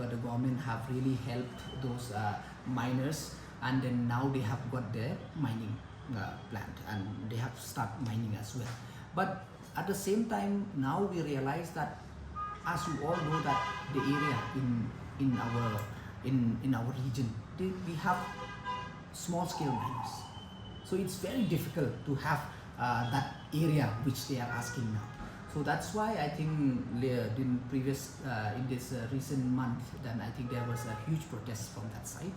the government have really helped those miners, and then now they have got their mining plant and they have start mining as well. But at the same time, now we realize that, as you all know, that the area in our region, we have small scale miners, so it's very difficult to have that area which they are asking now. So that's why I think in this recent month, then I think there was a huge protest from that side,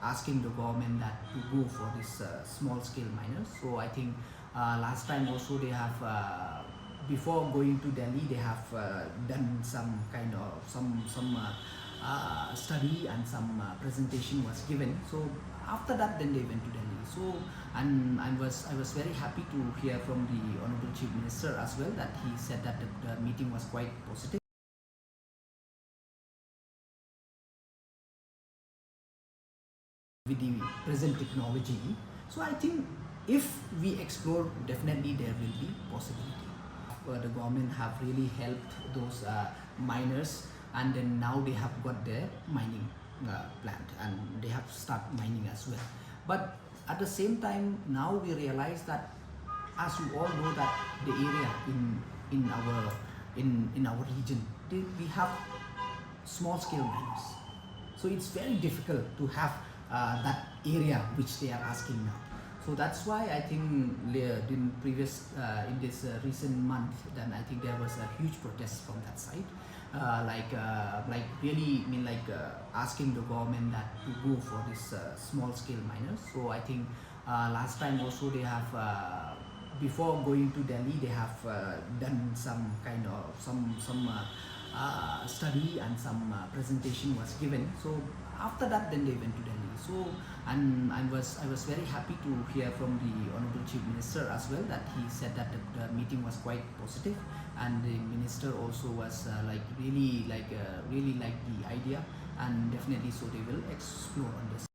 asking the government that to go for this small scale miners. So I think last time also they have before going to Delhi, they have done some kind of study and some presentation was given. So after that, then they went to Delhi. So and I was very happy to hear from the Honorable Chief Minister as well, that he said that the meeting was quite positive with the present technology. So I think if we explore, definitely there will be possibility. The government have really helped those miners, and then now they have got their mining plant and they have start mining as well. But at the same time, now we realize that, as you all know, that the area in our region, we have small scale miners, so it's very difficult to have that area which they are asking now. So that's why I think in this recent month, then I think there was a huge protest from that side, asking the government that to go for this small scale miners. So I think last time also they have before going to Delhi, they have done some kind of study and some presentation was given. So after that, then they went to Delhi. So and I was very happy to hear from the Honorable Chief Minister as well, that he said that the meeting was quite positive, and the minister also was really liked the idea, and definitely so they will explore on this.